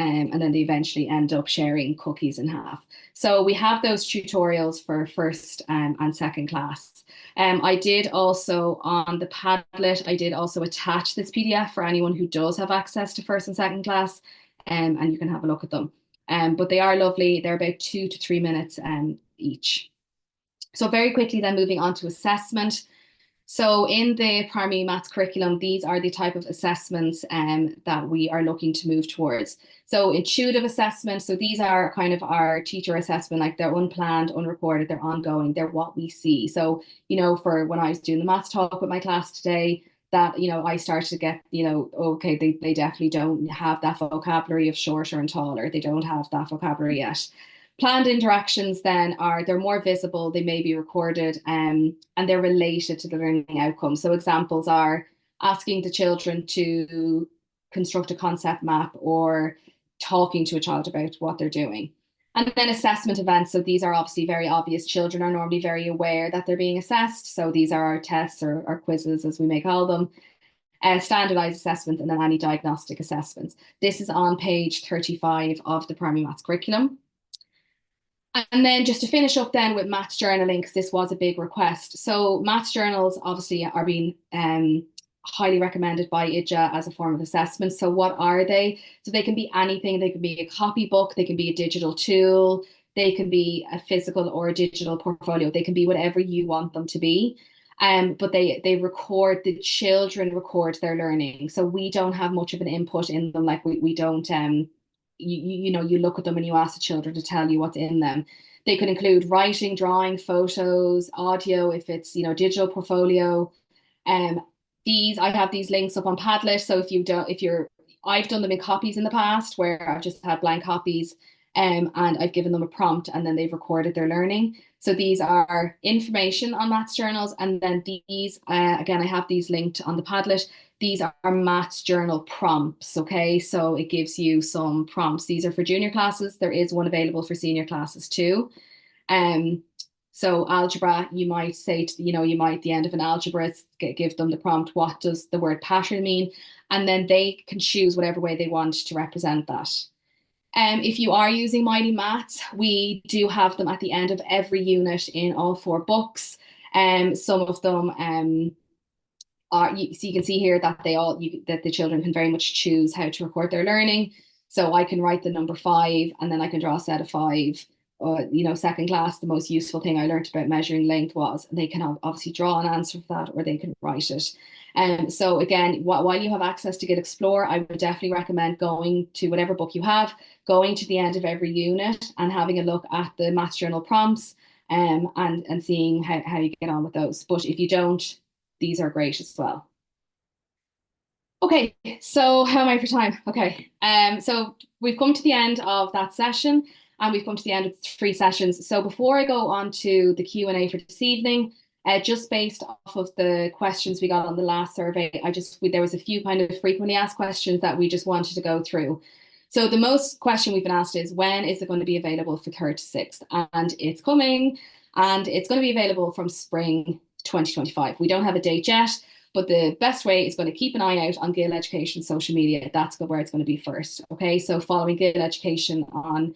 and then they eventually end up sharing cookies in half. So we have those tutorials for first and second class. I did also on the Padlet, I did also attach this PDF for anyone who does have access to first and second class, and you can have a look at them. But they are lovely. They're about 2 to 3 minutes each. So very quickly then moving on to assessment. So in the primary maths curriculum, these are the type of assessments that we are looking to move towards. So intuitive assessments, so these are kind of our teacher assessment, like they're unplanned, unrecorded, they're ongoing, they're what we see. So, for when I was doing the maths talk with my class today, that, I started to get, okay, they definitely don't have that vocabulary of shorter and taller. They don't have that vocabulary yet. Planned interactions then they're more visible, they may be recorded, and they're related to the learning outcome. So examples are asking the children to construct a concept map or talking to a child about what they're doing. And then assessment events. So these are obviously very obvious. Children are normally very aware that they're being assessed. So these are our tests or quizzes, as we may call them. Standardized assessments, and then any diagnostic assessments. This is on page 35 of the primary maths curriculum. And then just to finish up then with maths journaling, because this was a big request. So maths journals obviously are being highly recommended by IDGA as a form of assessment. So what are they? So they can be anything. They can be a copybook, they can be a digital tool, they can be a physical or a digital portfolio. They can be whatever you want them to be. But they record, the children record their learning. So we don't have much of an input in them. Like we don't you look at them and you ask the children to tell you what's in them. They could include writing, drawing, photos, audio, if it's, digital portfolio. I have these links up on Padlet. So I've done them in copies in the past where I've just had blank copies, and I've given them a prompt and then they've recorded their learning. So these are information on maths journals. And then these, again, I have these linked on the Padlet. These are maths journal prompts, okay? So it gives you some prompts. These are for junior classes. There is one available for senior classes too. So algebra, you might say, you might at the end of an algebra, give them the prompt, what does the word pattern mean? And then they can choose whatever way they want to represent that. If you are using Mighty Maths, we do have them at the end of every unit in all 4 books. Some of them so you can see here that that the children can very much choose how to record their learning. So I can write the number 5 and then I can draw a set of 5. Second class, the most useful thing I learned about measuring length was they can obviously draw an answer for that or they can write it. So again, while you have access to Gill Explore, I would definitely recommend going to whatever book you have, going to the end of every unit and having a look at the maths journal prompts and seeing how you get on with those. But if you don't, these are great as well. Okay, so how am I for time? Okay, so we've come to the end of that session and we've come to the end of 3 sessions. So before I go on to the Q&A for this evening, just based off of the questions we got on the last survey, there was a few kind of frequently asked questions that we just wanted to go through. So the most question we've been asked is, when is it going to be available for 3rd to 6th? And it's coming, and it's going to be available from spring 2025. We don't have a date yet, but the best way is going to keep an eye out on Gill Education social media. That's where it's going to be first. Okay, so following Gill Education on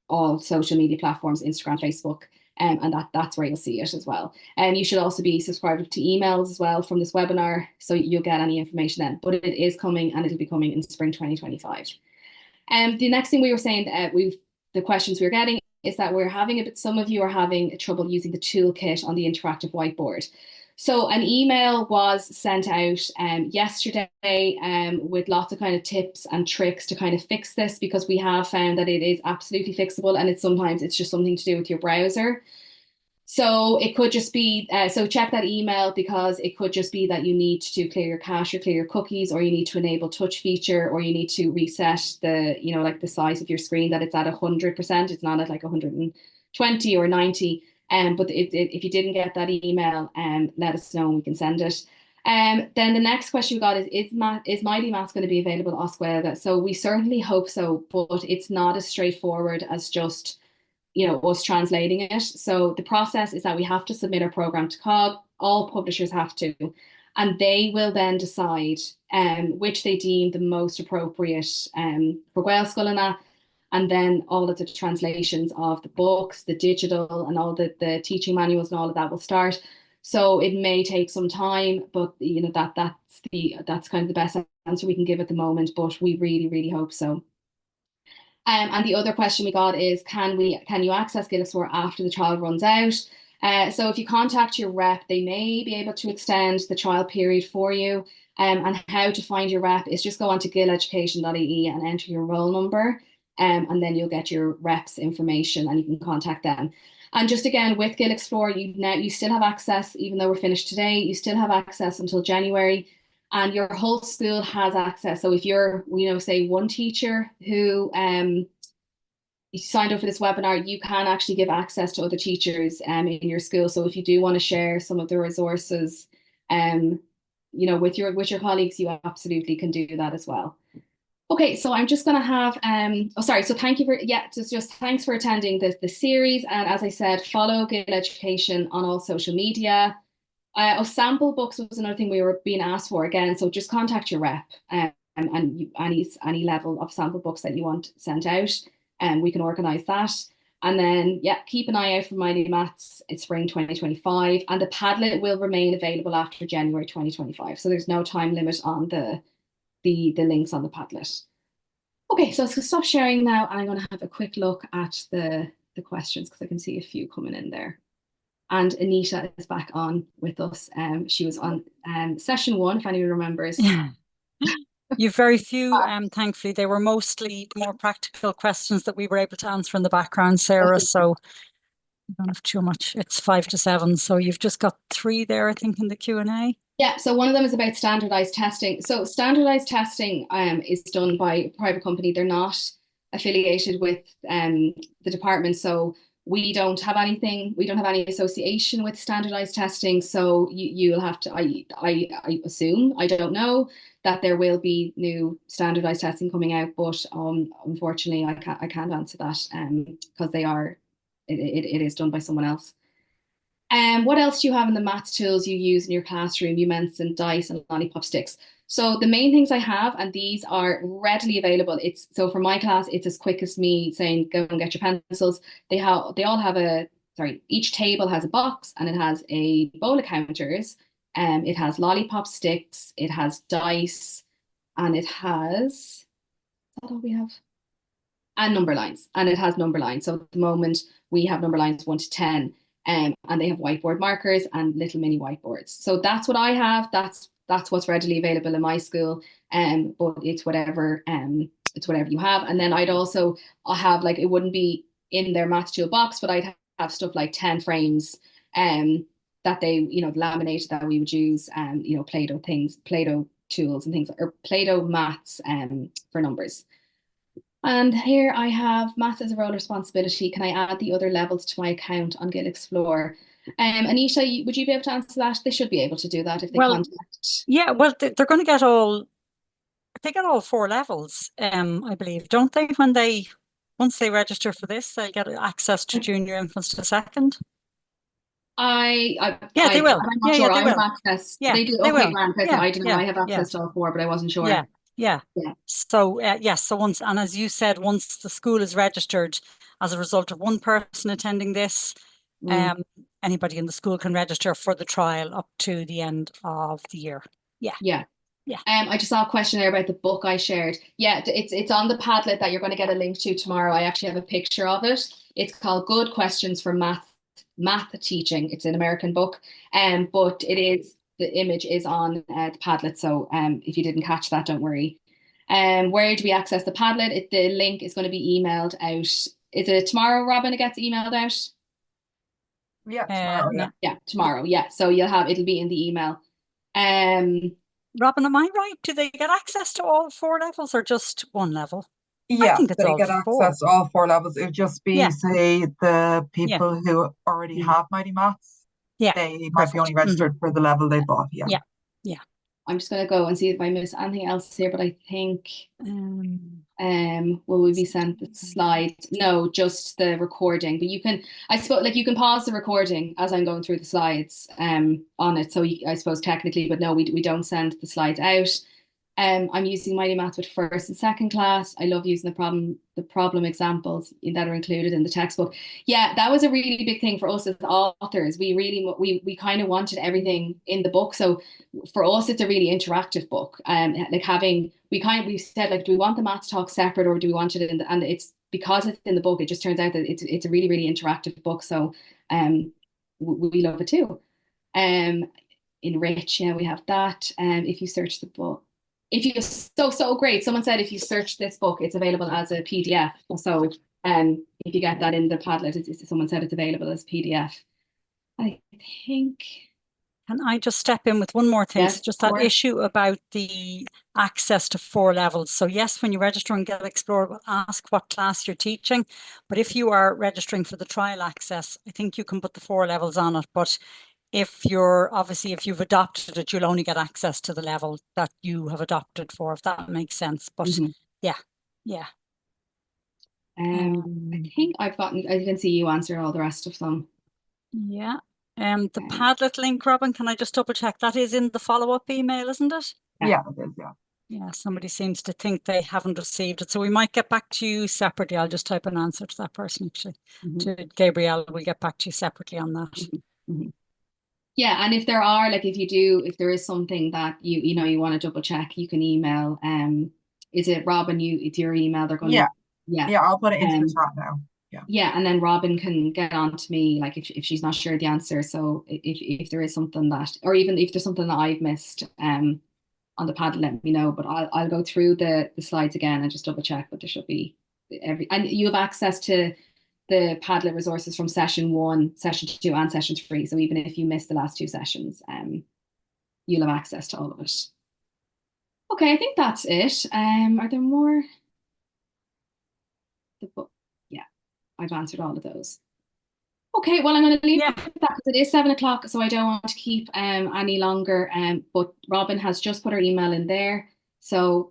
all social media platforms, Instagram, Facebook, and that's where you'll see it as well. And you should also be subscribed to emails as well from this webinar, so you'll get any information then. But it is coming, and it'll be coming in spring 2025. The next thing we were saying, the questions we were getting is that some of you are having trouble using the toolkit on the interactive whiteboard. So an email was sent out yesterday with lots of kind of tips and tricks to kind of fix this, because we have found that it is absolutely fixable, and sometimes it's just something to do with your browser. So it could just be, so check that email, because it could just be that you need to clear your cache or clear your cookies, or you need to enable touch feature, or you need to reset the, like the size of your screen, that it's at 100%. It's not at like 120 or 90. But if you didn't get that email, let us know and we can send it. Then the next question we got is Mighty Maths going to be available Oscuelga? So we certainly hope so, but it's not as straightforward as just, us translating it. So the process is that we have to submit our program to COG. All publishers have to. and they will then decide which they deem the most appropriate for Gael Scoilina, and then all of the translations of the books, the digital, and all the teaching manuals and all of that will start. So it may take some time, but that's kind of the best answer we can give at the moment. But we really, really hope so. And the other question we got is, can you access Gill Explore after the trial runs out? So if you contact your rep, they may be able to extend the trial period for you. And how to find your rep is just go on to gilleducation.ie and enter your roll number. And then you'll get your rep's information and you can contact them. And just again, with Gill Explore, you still have access, even though we're finished today, you still have access until January, and your whole school has access. So if you're, say one teacher who you signed up for this webinar, you can actually give access to other teachers in your school. So if you do want to share some of the resources, with your colleagues, you absolutely can do that as well. Okay, so I'm just going to have, so thank you just thanks for attending the series. And as I said, follow Gill Education on all social media. Sample books was another thing we were being asked for again. So just contact your rep and any level of sample books that you want sent out, and we can organise that. And then, keep an eye out for Mighty Maths. It's spring 2025, and the Padlet will remain available after January 2025. So there's no time limit on the links on the Padlet. Okay, so I'm going to stop sharing now, and I'm going to have a quick look at the questions because I can see a few coming in there. And Anita is back on with us. She was on session 1, if anyone remembers. Yeah. You've very few, thankfully. They were mostly more practical questions that we were able to answer in the background, Sarah. So you don't have too much. It's 5 to 7. So you've just got 3 there, I think, in the Q&A. Yeah, so one of them is about standardized testing. So standardized testing is done by a private company. They're not affiliated with the department. So we don't have anything. We don't have any association with standardized testing. So you'll have to. I assume, I don't know, that there will be new standardized testing coming out, but unfortunately, I can't answer that because it is done by someone else. What else do you have in the maths tools you use in your classroom? You mentioned dice and lollipop sticks. So the main things I have, and these are readily available. So for my class, it's as quick as me saying, go and get your pencils. They all have each table has a box, and it has a bowl of counters. It has lollipop sticks, it has dice, and it has, is that all we have? And number lines, and it has number lines. So at the moment we have number lines 1 to 10. And they have whiteboard markers and little mini whiteboards. So that's what I have. That's what's readily available in my school. But it's whatever you have. And then I'll have, like, it wouldn't be in their maths tool box, but I'd have stuff like 10 frames that they, laminated that we would use, Play-Doh things, Play-Doh tools and things, or Play-Doh mats for numbers. And here I have maths as a role responsibility. Can I add the other levels to my account on Gill Explore? Anita, would you be able to answer that? They should be able to do that if they contact. Yeah, well, they're going to get they get all 4 levels, I believe, don't they? Once they register for this, they'll get access to junior infants to second. They will. I'm not sure. I have access. Yeah, they do. They okay, will. Grant, Yeah, I don't know. I have access to all 4, but I wasn't sure. Yeah. So yes, so once, and as you said, once the school is registered as a result of one person attending this, anybody in the school can register for the trial up to the end of the year. Yeah. I just saw a question there about the book I shared. Yeah, it's on the Padlet that you're going to get a link to tomorrow. I actually have a picture of it. It's called Good Questions for Math Teaching. It's an American book, but the image is on the Padlet. So if you didn't catch that, don't worry. Where do we access the Padlet? The link is going to be emailed out. Is it tomorrow, Robin, it gets emailed out? Yeah, tomorrow. Yeah, tomorrow. Yeah, so it'll be in the email. Robin, am I right? Do they get access to all 4 levels or just one level? Yeah, I think it's they all get 4. access to all 4 levels. It would just be, say, the people who already have Mighty Maths. Yeah, They might be only registered for the level they bought. Yeah. I'm just going to go and see if I miss anything else here, but I think, will we be sent the slides? No, just the recording, but you can, I suppose, like you can pause the recording as I'm going through the slides on it. So I suppose technically, but no, we don't send the slides out. I'm using Mighty Maths with first and second class. I love using the problem examples that are included in the textbook. Yeah, that was a really big thing for us as authors. We kind of wanted everything in the book. So for us, it's a really interactive book. Like we said, like, do we want the maths talk separate or do we want it in and it's because it's in the book, it just turns out that it's a really, really interactive book. So we love it too. Enrich, yeah, we have that. If you search the book, if you so great. Someone said if you search this book, it's available as a PDF. So if you get that in the Padlet, someone said it's available as PDF. I think. Can I just step in with one more thing? Yes, so just that issue about the access to 4 levels. So yes, when you register in Gill Explore, we'll ask what class you're teaching. But if you are registering for the trial access, I think you can put the 4 levels on it. But if you've adopted it, you'll only get access to the level that you have adopted for, if that makes sense. But yeah. I think I can see you answer all the rest of them. Yeah. The Padlet link, Robin, can I just double check? That is in the follow-up email, isn't it? Yeah, it is, yeah. Yeah, somebody seems to think they haven't received it. So we might get back to you separately. I'll just type an answer to that person, actually. To Gabrielle, we'll get back to you separately on that. Yeah, and if there are, like, if there is something that you want to double check, you can email. Is it Robin? It's your email. They're going to. Yeah, I'll put it into the chat now. Yeah, and then Robin can get on to me, like if she's not sure the answer. So if there is something that, or even if there's something that I've missed on the Padlet, let me know. But I'll go through the slides again and just double check. But there should be and you have access to the Padlet resources from session 1, session 2, and session 3. So even if you miss the last 2 sessions, you'll have access to all of it. Okay, I think that's it. Are there more? The book, yeah, I've answered all of those. Okay, well, I'm going to leave it at that because it is 7 o'clock, so I don't want to keep any longer. But Robin has just put her email in there. So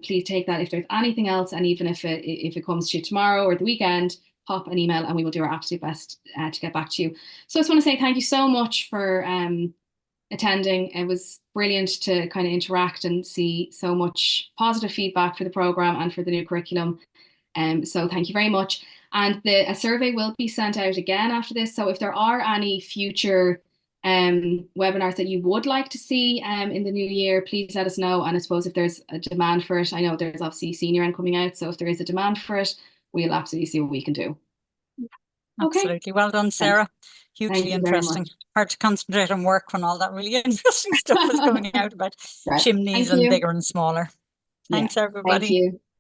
please take that if there's anything else, and even if it comes to you tomorrow or the weekend, pop an email and we will do our absolute best to get back to you. So I just want to say thank you so much for attending. It was brilliant to kind of interact and see so much positive feedback for the programme and for the new curriculum. So thank you very much. And a survey will be sent out again after this. So if there are any future webinars that you would like to see in the new year, please let us know. And I suppose if there's a demand for it, I know there's obviously senior end coming out. So if there is a demand for it, we'll absolutely see what we can do. Absolutely. Okay. Well done, Sarah. Hugely interesting. Hard to concentrate on work when all that really interesting stuff is coming out about chimneys and bigger and smaller. Thanks, everybody. Thank you.